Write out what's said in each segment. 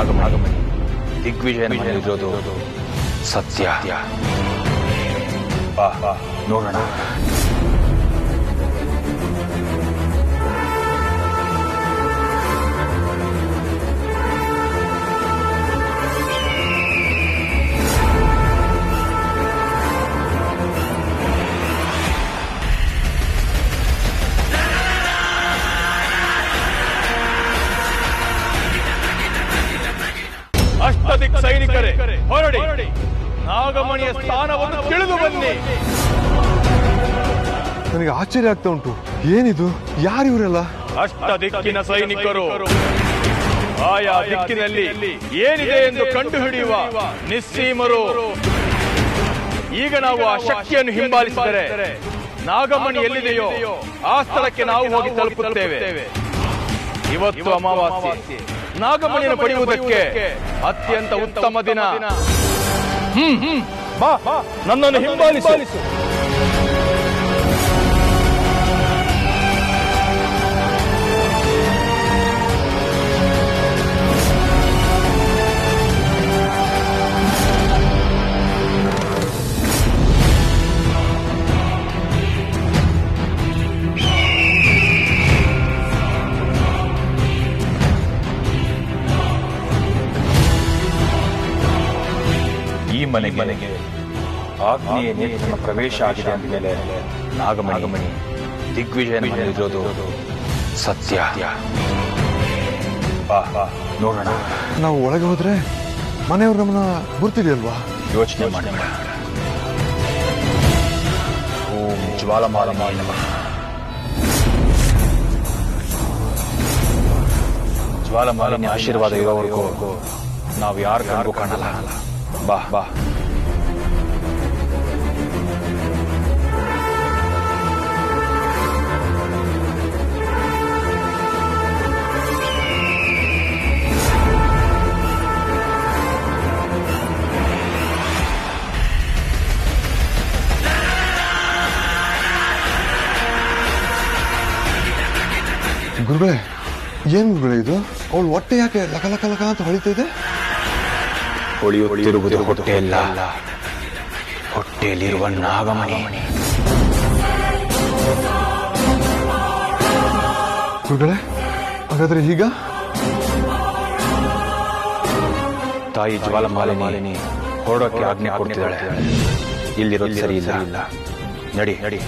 ನಾಗಮಣಿ ದಿಗ್ವಿಜಯನ ಮನೆಯಲ್ಲಿರೋದು ಸತ್ಯ. ಬಾ ನೋಡೋಣ. ಅಷ್ಟದಿಕ್ ಸೈನಿಕರೇ ಹೊರಡಿ, ನಾಗಮಣಿಯ ಸ್ಥಾನವನ್ನು ತಿಳಿದು ಬನ್ನಿ. ನನಗೆ ಆಶ್ಚರ್ಯ ಆಗ್ತಾ ಉಂಟು. ಏನಿದು? ಯಾರು ಇವರೆಲ್ಲ? ಅಷ್ಟದಿಕ್ಕಿನ ಸೈನಿಕರು. ಆಯಾ ದಿಕ್ಕಿನಲ್ಲಿ ಏನಿದೆ ಎಂದು ಕಂಡುಹಿಡಿಯುವ ನಿಸ್ಸೀಮರು. ಈಗ ನಾವು ಆ ಶಕ್ತಿಯನ್ನು ಹಿಂಬಾಲಿಸಿದರೆ ನಾಗಮಣಿ ಎಲ್ಲಿದೆಯೋ ಆ ಸ್ಥಳಕ್ಕೆ ನಾವು ಹೋಗಿ ತಲುಪುತ್ತೇವೆ. ಇವತ್ತು ಅಮಾವಾಸ್ಯೆ. ನಾಗಮಣಿಯನ್ನು ಪಡೆಯುವುದಕ್ಕೆ ಅತ್ಯಂತ ಉತ್ತಮ ದಿನ. ಬಾ, ನನ್ನನ್ನು ಹಿಂಬಾಲಿಸು. ಈ ಮನೆಗೆ ಆಗ್ನೇಯ ನೇತ್ರನ ಪ್ರವೇಶ ಆಗಿದೆ ಅಂದಮೇಲೆ ನಾಗಮಣಿ ದಿಗ್ವಿಜಯನ ಮನೆಯಲ್ಲಿರೋದು ಸತ್ಯ. ಬಾ ನೋಡೋಣ. ನಾವು ಒಳಗೆ ಹೋದ್ರೆ ಮನೆಯವ್ರು ನಮ್ಮನ್ನ ಗುರ್ತಿದೆಯಲ್ವಾ? ಯೋಚನೆ ಮಾಡಿ. ಓಂ ಜ್ವಾಲಮಾಲಮಾಯ ನಮಃ. ಜ್ವಾಲಮಾಲಿನ್ಯ ಆಶೀರ್ವಾದ ಇರೋವರೆಗೂ ನಾವು ಯಾರು ಕಣ್ಗೂ ಕಾಣಲ್ಲ. ಬಾ ಬಾ. ಗುರುಗಳೇ, ಏನ್ ಗುರುಗಳೇ ಇದು? ಅವಳು ಹೊಟ್ಟೆ ಯಾಕೆ ಲಕ ಲಕ ಲಕ ಅಂತ ಹೊಳಿತಾ ಇದೆ? ಹೊಳೆಯುತ್ತಿರುವುದು ಹೊಟ್ಟೆಯಲ್ಲ, ಹೊಟ್ಟೆಯಲ್ಲಿರುವ ನಾಗಮಣಿ. ಗುರುಗಳೇ, ಹಾಗಾದ್ರೆ ಈಗ ತಾಯಿ ಜ್ವಾಲಮಾಲಿನಿ ಹೊರಡೋಕೆ ಆಜ್ಞೆ ಕೊಡ್ತಿದ್ದಾಳೆ. ಇಲ್ಲಿರೋದು ಸರಿ ಇಲ್ಲ. ನಡಿ ನಡಿ.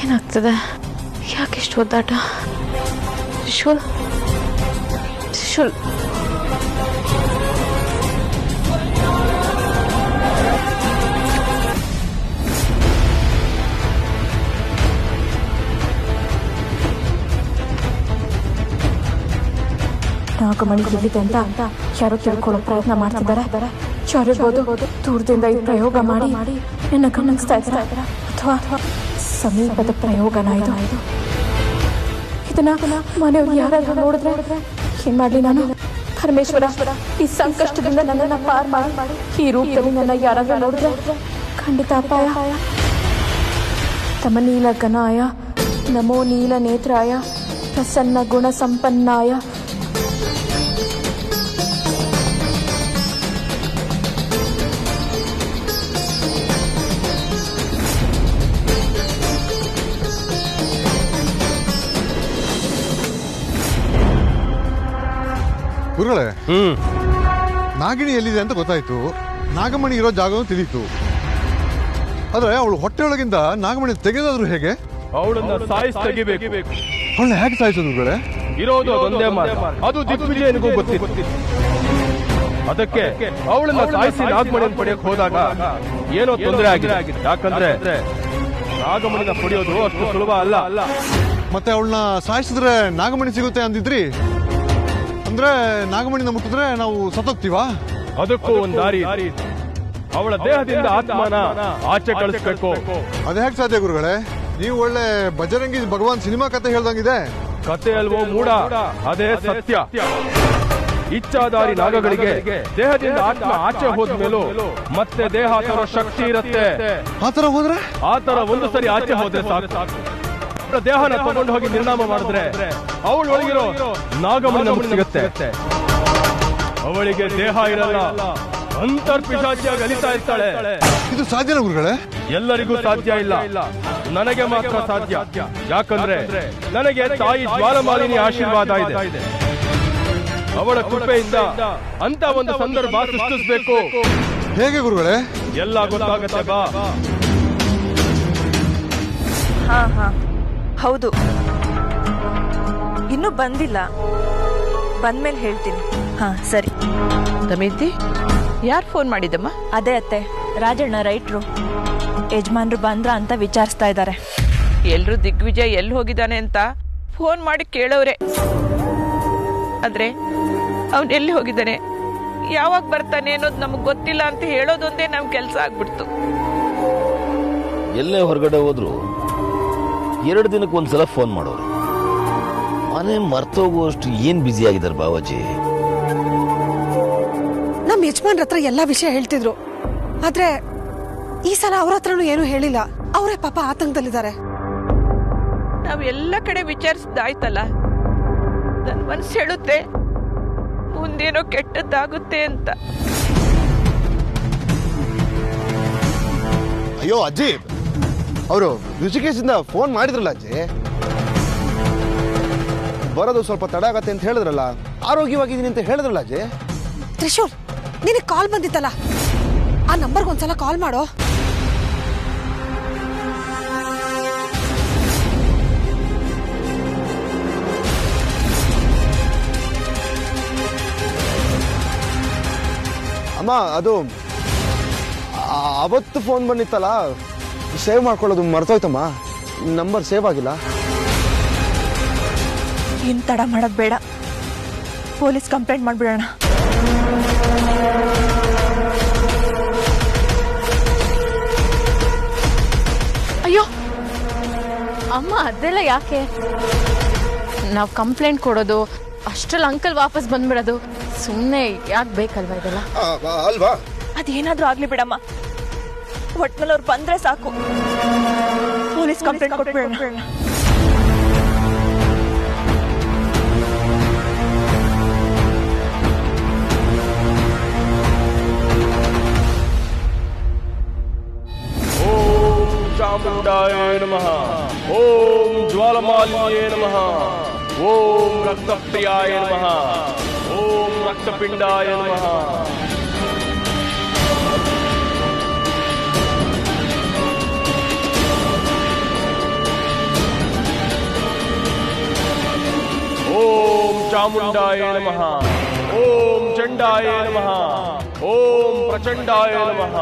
ಏನಾಗ್ತದೆ? ಯಾಕೆಷ್ಟು ಒದ್ದಾಟ? ತ್ರಿಶೂಲ್, ತ್ರಿಶೂಲ್, ನಾಗಮಣಿ ಎಲ್ಲಿದೆ ಅಂತ ಯಾರೋ ತಿಳ್ಕೊಳ್ಳೋ ಪ್ರಯತ್ನ ಮಾಡ್ತಿದ್ದಾರೆ. ಯಾರಿರ್ಬೋದು ದೂರದಿಂದ ಈ ಪ್ರಯೋಗ ಮಾಡಿ ನನ್ನ ಗಮನಿಸ್ತಾ ಇದ್ದಾರೆ, ಅಥವಾ ಸಮೀಪದ ಪ್ರಯೋಗನ ಇದು. ಇದನ್ನ ಮನೆಯವ್ರು ಯಾರಾದ್ರೂ ನೋಡಿದ್ರೆ ಏನ್ ಮಾಡ್ಲಿ ನಾನು? ಪರಮೇಶ್ವರ, ಈ ಸಂಕಷ್ಟದಿಂದ ನನ್ನನ್ನ ಪಾರ್ ಮಾಡಿ ಈ ರೂಪದಲ್ಲಿ ನನ್ನ ಯಾರಾದ್ರೂ ನೋಡಿದ್ರೆ ಖಂಡಿತ ಅಪಾಯ. ತಮ ನೀಲ ಗಣಾಯ ನಮೋ ನೀಲ ನೇತ್ರಾಯ ಪ್ರಸನ್ನ ಗುಣ ಸಂಪನ್ನಾಯ. ಗುರುಗಳೇ, ನಾಗಿಣಿ ಎಲ್ಲಿದೆ ಅಂತ ಗೊತ್ತಾಯ್ತು. ನಾಗಮಣಿ ಇರೋ ಜಾಗವನ್ನು ತಿಳಿಯಿತು. ಆದ್ರೆ ಅವಳು ಹೊಟ್ಟೆಯೊಳಗಿಂದ ನಾಗಮಣಿ ತೆಗೆದಾದ್ರು ಹೇಗೆ? ಅವಳನ್ನ ಸಾಯಿಸಿ ತೆಗಿಬೇಕು. ಅವಳನ್ನ ಹೇಗೆ ಸಾಯಿಸೋದು ಗುರುಗಳೇ? ಇರೋದು ಅದೊಂದೇ ಮಾರ್ಗ. ಅದು ದಿಗ್ವಿಜಯನಿಗೂ ಗೊತ್ತಿತ್ತು. ಅದಕ್ಕೆ ಅವಳನ್ನ ಸಾಯಿಸಿ ನಾಗಮಣಿಯನ್ನು ಪಡೆಯಕ್ಕೆ ಹೋದಾಗ ಏನೋ ತೊಂದರೆ ಆಗಿದೆ. ಯಾಕಂದ್ರೆ ನಾಗಮಣಿನ ಪಡೆಯೋದು ಅಷ್ಟು ಸುಲಭ ಅಲ್ಲ. ಮತ್ತೆ ಅವಳನ್ನ ಸಾಯಿಸಿದ್ರೆ ನಾಗಮಣಿ ಸಿಗುತ್ತೆ ಅಂದಿದ್ರಿ. ಅಂದ್ರೆ ನಾಗಮಣಿನ ಮುಟ್ಟಿದ್ರೆ ನಾವು ಸತ್ತೋಗ್ತೀವಾ? ಅದಕ್ಕೂ ಒಂದು ದಾರಿ. ಅವಳ ದೇಹದಿಂದ ಆತ್ಮನ ಆಚೆ ಕಳಿಸ್ಬೇಕು. ಅದೇ ಹೇಗೆ ಸಾಧ್ಯ ಗುರುಗಳೇ? ನೀವು ಒಳ್ಳೆ ಬಜರಂಗಿ ಭಗವಾನ್ ಸಿನಿಮಾ ಕತೆ ಹೇಳ್ದಂಗಿದೆ. ಕತೆ ಅಲ್ವೋ ಮೂಡ, ಅದೇ ಸತ್ಯ. ಇಚ್ಛಾಧಾರಿ ನಾಗಗಳಿಗೆ ದೇಹದಿಂದ ಆತ್ಮ ಆಚೆ ಹೋದ್ಮೇಲೂ ಮತ್ತೆ ದೇಹ ತರೋ ಶಕ್ತಿ ಇರುತ್ತೆ. ಆ ಥರ ಹೋದ್ರೆ ಆತರ ಒಂದು ಸರಿ ಆಚೆ ಹೋದ್ರೆ ಸಾಕು. ದೇಹನ ತಗೊಂಡು ಹೋಗಿ ನಿರ್ನಾಮ ಮಾಡಿದ್ರೆ ಅವಳ ಒಳಗಿರೋ ನಾಗಮಣಿ ನಮಗೆ ಸಿಗುತ್ತೆ. ಅವಳಿಗೆ ದೇಹ ಇರಲ್ಲ, ಅಂತರ್ಪಿಶಾಚಿಯಾಗಿ ಅಲಿತಾ ಇರ್ತಾಳೆ. ಇದು ಸಾಧ್ಯನಾ ಗುರುಗಳೇ? ಎಲ್ಲರಿಗೂ ಸಾಧ್ಯ ಇಲ್ಲ, ನನಗೆ ಮಾತ್ರ ಸಾಧ್ಯ. ಯಾಕಂದ್ರೆ ನನಗೆ ತಾಯಿ ಜ್ವಾಲಮಾಲಿನಿ ಆಶೀರ್ವಾದ ಇದೆ. ಅವಳ ಕೃಪೆಯಿಂದ ಅಂತ ಒಂದು ಸಂದರ್ಭ ಸೃಷ್ಟಿಸಬೇಕು. ಹೇಗೆ ಗುರುಗಳೇ? ಎಲ್ಲ ಗೊತ್ತಾಗತ್ತೆ ಬಾ. ಹಾ ಹಾ ಹೌದು, ಇನ್ನೂ ಬಂದಿಲ್ಲ, ಬಂದ್ಮೇಲೆ ಹೇಳ್ತೀನಿ. ಹಾ ಸರಿ. ದಮಯಂತಿ, ಯಾರು ಫೋನ್ ಮಾಡಿದ್ದಮ್ಮ? ಅದೇ ಅತ್ತೆ, ರಾಜಣ್ಣ ರೈಟ್ರು. ಯಜಮಾನ್ರು ಬಂದ್ರ ಅಂತ ವಿಚಾರಿಸ್ತಾ ಇದ್ದಾರೆ. ಎಲ್ರು ದಿಗ್ವಿಜಯ್ ಎಲ್ಲಿ ಹೋಗಿದ್ದಾನೆ ಅಂತ ಫೋನ್ ಮಾಡಿ ಕೇಳೋರೆ. ಆದ್ರೆ ಅವನ್ ಎಲ್ಲಿ ಹೋಗಿದ್ದಾನೆ, ಯಾವಾಗ ಬರ್ತಾನೆ ಅನ್ನೋದು ನಮಗ್ ಗೊತ್ತಿಲ್ಲ ಅಂತ ಹೇಳೋದೊಂದೇ ನಮ್ ಕೆಲ್ಸ ಆಗ್ಬಿಡ್ತು. ಎಲ್ಲೇ ಹೊರಗಡೆ ಹೋದ್ರು 2 ದಿನಕ್ಕೆ ಒಂದ್ಸಲ ಫೋನ್ ಮಾಡೋರು. ಮನೆ ಮರ್ತೋಗುವಷ್ಟು ಏನ್ ಬ್ಯುಸಿ ಆಗಿದ್ದಾರೆ ಬಾವಾಜಿ. ನಮ್ಮ ಯಜಮಾನ್ರ ಹತ್ರ ಎಲ್ಲಾ ವಿಷಯ ಹೇಳ್ತಿದ್ರು, ಆದ್ರೆ ಈ ಸಲ ಅವ್ರ ಹತ್ರನೂ ಏನು ಹೇಳಿಲ್ಲ. ಅವರೇ ಪಾಪ ಆತಂಕದಲ್ಲಿದ್ದಾರೆ. ನಾವ್ ಎಲ್ಲ ಕಡೆ ವಿಚಾರಿಸಿದಾಯ್ತಲ್ಲ, ನನ್ ಮನ್ಸು ಹೇಳುತ್ತೆ ಮುಂದೇನೋ ಕೆಟ್ಟದ್ದಾಗುತ್ತೆ ಅಂತ. ಅಯ್ಯೋ ಅಜ್ಜಿ, ಅವರು ಋಷಿಕೇಶಿಂದ ಫೋನ್ ಮಾಡಿದ್ರಲ್ಲ ಅಜ್ಜಿ, ಬರೋದು ಸ್ವಲ್ಪ ತಡ ಆಗತ್ತೆ ಅಂತ ಹೇಳಿದ್ರಲ್ಲ, ಆರೋಗ್ಯವಾಗಿದ್ದೀನಿ ಅಂತ ಹೇಳಿದ್ರಲ್ಲ ಅಜ್ಜಿ. ತ್ರಿಶೂಲ್, ನಿನಗೆ ಕಾಲ್ ಬಂದಿತ್ತಲ್ಲ, ಆ ನಂಬರ್ಗೆ ಒಂದ್ಸಲ ಕಾಲ್ ಮಾಡೋ. ಅಮ್ಮ, ಅದು ಅವತ್ತು ಫೋನ್ ಬಂದಿತ್ತಲ್ಲ, ಸೇವ್ ಮಾಡ್ಕೊಳ್ಳೋದು ಮರ್ತೋಯ್ತಮ್ಮ. ನಂಬರ್ ಸೇವ್ ಆಗಿಲ್ಲ. ಇನ್ ತಡ ಮಾಡೋದ್ ಬೇಡ, ಪೊಲೀಸ್ ಕಂಪ್ಲೇಂಟ್ ಮಾಡ್ಬಿಡೋಣ. ಅಯ್ಯೋ ಅಮ್ಮ, ಅದೆಲ್ಲ ಯಾಕೆ? ನಾವು ಕಂಪ್ಲೇಂಟ್ ಕೊಡೋದು, ಅಷ್ಟ್ರಲ್ಲಿ ಅಂಕಲ್ ವಾಪಸ್ ಬಂದ್ಬಿಡೋದು, ಸುಮ್ಮನೆ ಯಾಕೆ ಬೇಕಲ್ವಾ ಇದೆಲ್ಲ? ಅಲ್ವಾ? ಅದೇನಾದ್ರೂ ಆಗ್ಲಿ ಬಿಡಮ್ಮ, ಒಟ್ನಲ್ಲಿ ಅವ್ರು ಬಂದ್ರೆ ಸಾಕು. Police complaint ಕೊಟ್ಬಿಡೋಣ. ಓಂ ಚಾಮುಂಡಾಯ ನಮಃ, ಓಂ ಜ್ವಾಲಮಾಲಿನ್ಯೇ ನಮಃ, ಓಂ ರಕ್ತಪ್ರಿಯಾಯ ನಮಃ, ಓಂ ರಕ್ತಪಿಂಡಾಯ ನಮಃ. ಓಂ ಚಾಮುಂಡಾಯ ನಮಃ, ಓಂ ಚಂಡಾಯ ನಮಃ, ಓಂ ಪ್ರಚಂಡಾಯ ನಮಃ.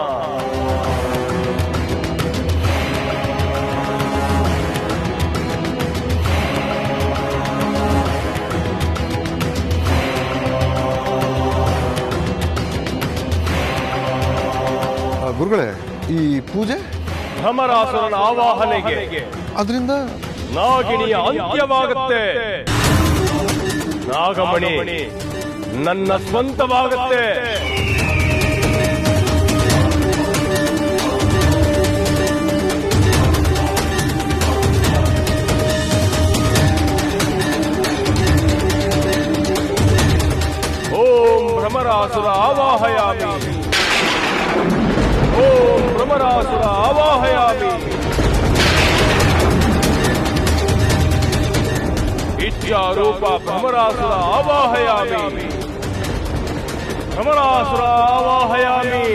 ಗುರುಗಳೇ, ಈ ಪೂಜೆ ಭ್ರಮರಾಸುರನ ಆವಾಹನೆಗೆ, ಅದರಿಂದ ನಾಗಿಣಿಯ ಅಂತ್ಯವಾಗುತ್ತೆ. ನಾಗಮಣಿ ನನ್ನ ಸ್ವಂತವಾಗುತ್ತೆ. ಓಂ ಭ್ರಮರಾಸುರ ಆವಾಹಯಾಮಿ, ಓಂ ಭ್ರಮರಾಸುರ ಆವಾಹಯಾಮಿ. ಇಚ್ಛಾರೂಪ ಭ್ರಮರಾಸುರ ಆವಾಹಯಾಮಿ, ಭ್ರಮರಾಸುರ ಆವಾಹಯಾಮಿ.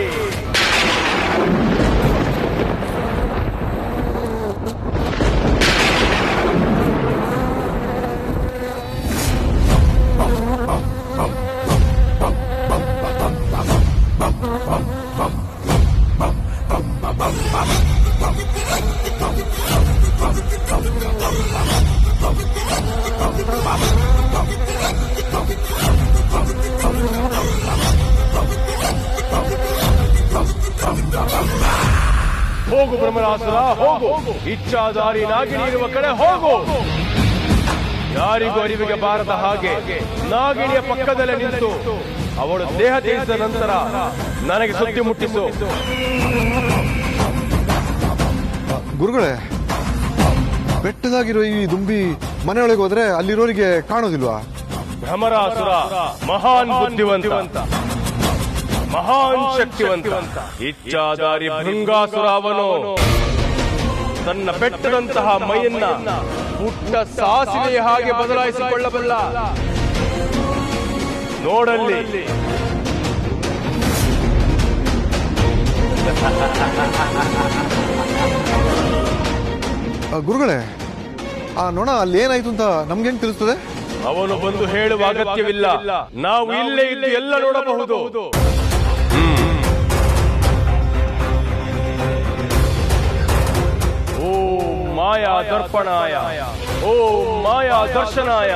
ಹೋಗು ಭ್ರಮರಾಸುರ, ಹೋಗು. ಇಚ್ಛಾಧಾರಿ ನಾಗಿನಿ ಇರುವ ಕಡೆ ಹೋಗು. ಯಾರಿಗೂ ಅರಿವಿಗೆ ಬಾರದ ಹಾಗೆ ನಾಗಿಣಿಯ ಪಕ್ಕದಲ್ಲೇ ನಿಂತು ಅವಳು ದೇಹ ತ್ಯಜಿಸಿದ ನಂತರ ನನಗೆ ಸುದ್ದಿ ಮುಟ್ಟಿಸು. ಗುರುಗಳೇ, ಬೆಟ್ಟದಾಗಿರೋ ಈ ದುಂಬಿ ಮನೆಯೊಳಗೆ ಹೋದ್ರೆ ಅಲ್ಲಿರೋರಿಗೆ ಕಾಣೋದಿಲ್ವಾ? ಭ್ರಮರಾಸುರ ಮಹಾನ್ ಬುದ್ಧಿವಂತ, ಮಹಾನ್ ಶಕ್ತಿವಂತ, ಇಚ್ಛಾಧಾರಿ ಭೃಂಗಾಸುರ. ಅವನು ತನ್ನ ಬೆಟ್ಟದಂತಹ ಮೈಯನ್ನ ಪುಟ್ಟ ಸಾಸಿವೆಯ ಹಾಗೆ ಬದಲಾಯಿಸಿಕೊಳ್ಳಬಲ್ಲ. ನೋಡಲ್ಲಿ ಗುರುಗಳೇ, ಆ ನೊಣ ಅಲ್ಲಿ ಏನಾಯ್ತು ಅಂತ ನಮ್ಗೆ ಹೆಂಗ್ ತಿಳಿಸ್ತದೆ? ಅವನು ಬಂದು ಹೇಳುವ ಅಗತ್ಯವಿಲ್ಲ. ನಾವು ಇಲ್ಲೇ ಇದ್ದು ಎಲ್ಲ ನೋಡಬಹುದು. ಓ ಮಾಯಾ ದರ್ಪಣಾಯ, ಓ ಮಾಯಾ ದರ್ಶನಾಯ.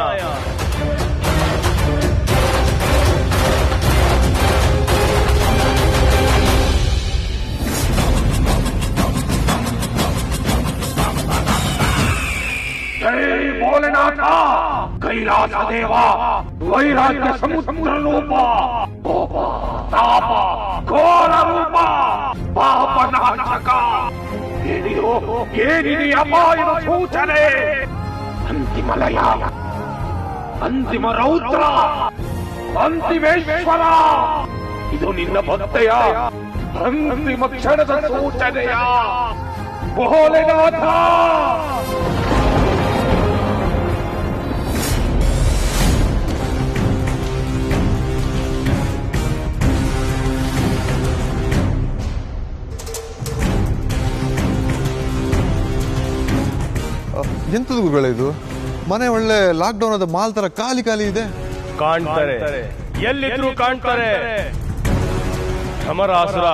जय भोलेनाथ, कैलास देवा, वैराग्य समुद्र रूप, कोप ताप घोर रूप, पाप नाशक. ಏನಿದು ಅಪಾಯದ ಸೂಚನೆ? ಅಂತಿಮ ಲಯ, ಅಂತಿಮ ರೌದ್ರ, ಅಂತಿಮೇಶ್ವರ. ಇದು ನಿನ್ನ ಭಕ್ತೆಯ ಅಂತಿಮ ಕ್ಷಣದ ಸೂಚನೆಯ ಭೋಲೆನಾಥ. ಎಂತದು ಗುರುಗಳೇ ಇದು? ಮನೆ ಒಳ್ಳೆ ಲಾಕ್ಡೌನ್ ಆದ ಮಾಲ್ ತರ ಖಾಲಿ ಖಾಲಿ ಇದೆ. ಕಾಣ್ತಾರೆ, ಎಲ್ಲಿದ್ರು ಕಾಣ್ತಾರೆ. ಭ್ರಮರಾಸುರ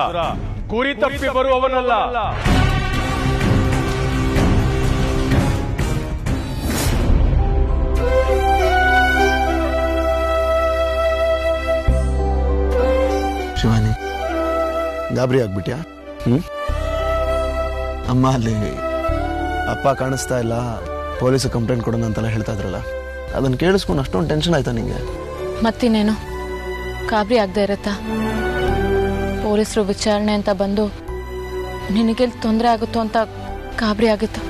ಗುರಿ ತಪ್ಪಿ ಬರುವವನಲ್ಲ. ಶಿವಾನಿ, ಗಾಬರಿ ಆಗ್ಬಿಟ್ಯಾ? ಅಮ್ಮ ಅಲ್ಲಿ ಅಪ್ಪ ಕಾಣಿಸ್ತಾ ಇಲ್ಲ, ಪೊಲೀಸ್ ಕಂಪ್ಲೇಂಟ್ ಕೊಡೋಣ ಅಂತೆಲ್ಲ ಹೇಳ್ತಾ ಇದ್ರಲ್ಲ, ಅದನ್ನ ಕೇಳಿಸ್ಕೊಂಡು ಅಷ್ಟೊಂದು ಟೆನ್ಷನ್ ಆಯ್ತಾ ನಿಂಗೆ? ಮತ್ತಿನ್ನೇನು ಗಾಬರಿ ಆಗದೆ ಇರತ್ತಾ? ಪೊಲೀಸರು ವಿಚಾರಣೆ ಅಂತ ಬಂದು ನಿನಗೆಲ್ಲಿ ತೊಂದರೆ ಆಗುತ್ತೋ ಅಂತ ಗಾಬರಿ ಆಗಿತ್ತು.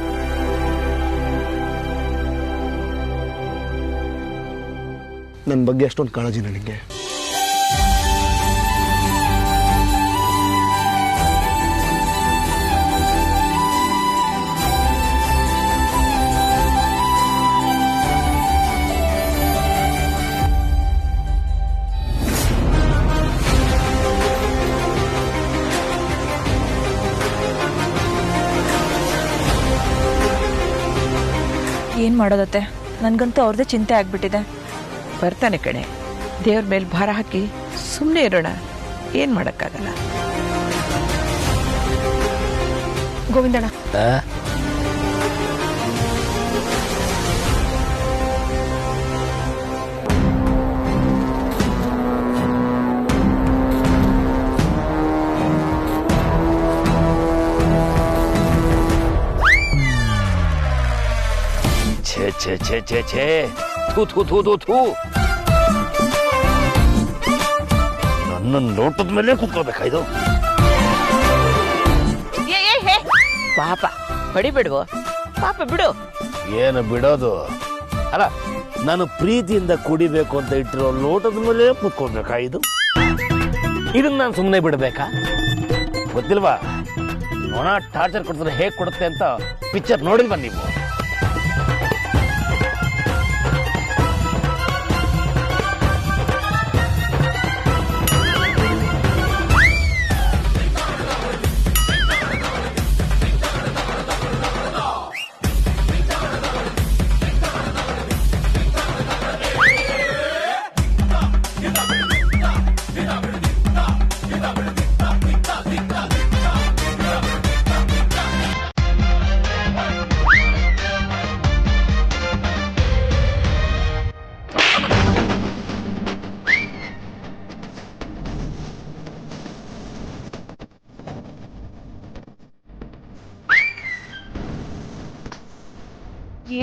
ನನ್ನ ಬಗ್ಗೆ ಅಷ್ಟೊಂದು ಕಾಳಜಿ ನನಗೆ. ಏನ್ ಮಾಡೋದತ್ತೆ, ನನ್ಗಂತೂ ಅವ್ರದೇ ಚಿಂತೆ ಆಗ್ಬಿಟ್ಟಿದೆ. ಬರ್ತಾನೆ ಕಣೆ, ದೇವ್ರ ಮೇಲೆ ಭಾರ ಹಾಕಿ ಸುಮ್ಮನೆ ಇರೋಣ. ಏನ್ ಮಾಡಕ್ಕಾಗಲ್ಲ. ಗೋವಿಂದಣ್ಣ, ಛೇ ಛೇ ಛೇ ಛೇ, ಥೂ ಥೂ ಥೂ ಥೂ ಥೂ. ನನ್ನ ಲೋಟದ ಮೇಲೆ ಕುತ್ಕೋಬೇಕಾ ಇದು? ಪಾಪ ಹೊಡಿಬಿಡುವ, ಪಾಪ ಬಿಡು. ಏನು ಬಿಡೋದು? ಅಲ್ಲ, ನಾನು ಪ್ರೀತಿಯಿಂದ ಕುಡಿಬೇಕು ಅಂತ ಇಟ್ಟಿರೋ ಲೋಟದ ಮೇಲೆ ಕುತ್ಕೋಬೇಕಾ ಇದು? ಇದನ್ನ ನಾನು ಸುಮ್ಮನೆ ಬಿಡಬೇಕಾ? ಗೊತ್ತಿಲ್ವಾ ನೋಣ ಟಾರ್ಚರ್ ಕೊಡ್ತಾರೆ ಹೇಗೆ ಕೊಡುತ್ತೆ ಅಂತ? ಪಿಕ್ಚರ್ ನೋಡಿಲ್ವಾ ನೀವು?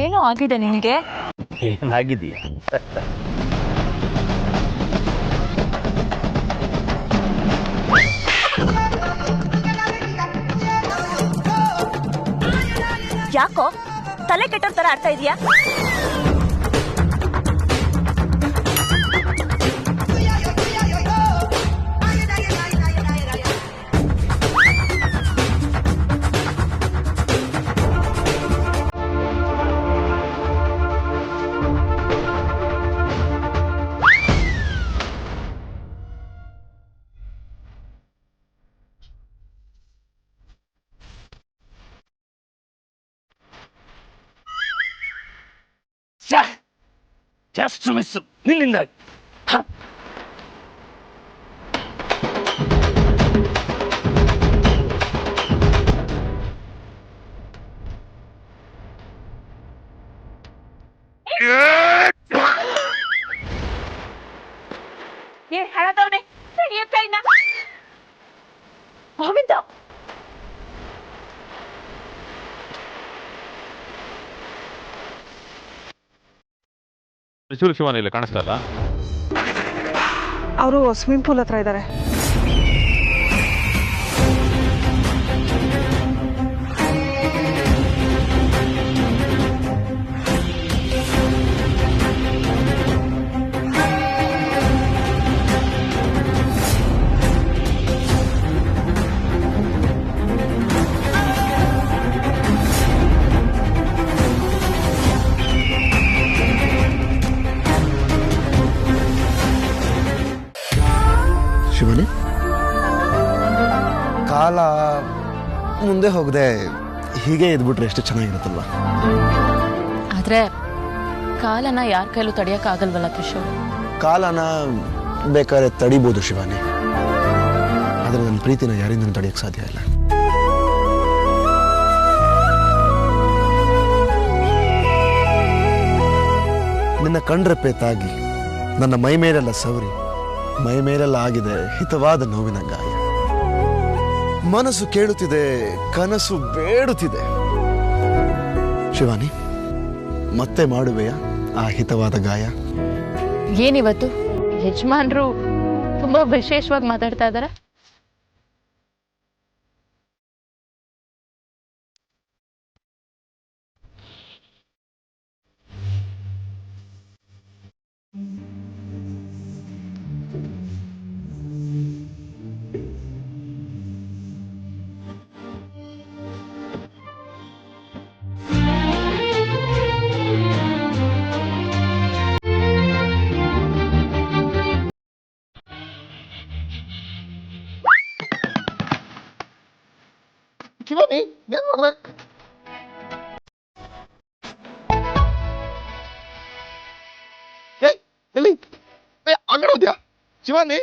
ಏನು ಆಗಿದೆ ನಿನಗೆ? ಏನಾಗಿದೆಯಾ? ಯಾಕೋ ತಲೆ ಕೆಟ್ಟೋರ್ ತರ ಆಡ್ತಾ ಇದೀಯಾ? ಜಸ್ಟ್ ಮಿಸ್ ನಿನ್ನಿಂದ. ಹೇಳದವ್ನೆ ಗೋವಿಂದ, ತ್ರಿಶೂಲ್ ಶಿವನ ಇಲ್ಲಿ ಕಾಣಿಸ್ತಾ ಇಲ್ಲ. ಅವರು ಸ್ವಿಮ್ಮಿಂಗ್ ಪೂಲ್ ಹತ್ರ ಇದ್ದಾರೆ. ಶಿವನೇ, ಕಾಲ ಮುಂದೆ ಹೋಗದೆ ಹೀಗೆ ಇದ್ಬಿಟ್ರೆ ಎಷ್ಟು ಚೆನ್ನಾಗಿರುತ್ತಲ್ವಾ? ಆದ್ರೆ ಕಾಲನ ಯಾರ ಕೈಲೂ ತಡೆಯಕ್ಕಾಗಲ್ವಲ್ಲ ತ್ರಿಶೂಲ್? ಕಾಲನ ಬೇಕಾದ್ರೆ ತಡಿಬೋದು ಶಿವಾನಿ, ಆದರೆ ನನ್ನ ಪ್ರೀತಿನ ಯಾರಿಂದನೂ ತಡೆಯಕ್ಕೆ ಸಾಧ್ಯ ಇಲ್ಲ. ನಿನ್ನ ಕಣ್ರೆಪ್ಪೆ ತಾಗಿ ನನ್ನ ಮೈ ಮೇಲೆಲ್ಲ ಸವರಿ, ಮೈ ಮೇಲೆಲ್ಲ ಆಗಿದೆ ಹಿತವಾದ ನೋವಿನ ಗಾಯ. ಮನಸ್ಸು ಕೇಳುತ್ತಿದೆ, ಕನಸು ಬೇಡುತ್ತಿದೆ. ಶಿವಾನಿ, ಮತ್ತೆ ಮಾಡುವೆಯಾ ಆ ಹಿತವಾದ ಗಾಯ? ಏನಿವತ್ತು ಯಜಮಾನ್ರು ತುಂಬಾ ವಿಶೇಷವಾಗಿ ಮಾತಾಡ್ತಾ ಇದ್ದಾರೆ. ಶಿವಾನಿ, ಏನ್ ಮಾಡ್ದೆ? ಎಲ್ಲಿ ಅಂಗಡಿ ಹೋದ್ಯಾ ಶಿವಾನಿ?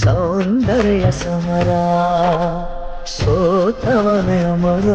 ಸೌಂದರ್ಯ ಸಮರ ಸೋತವನೇ ಅಮರ.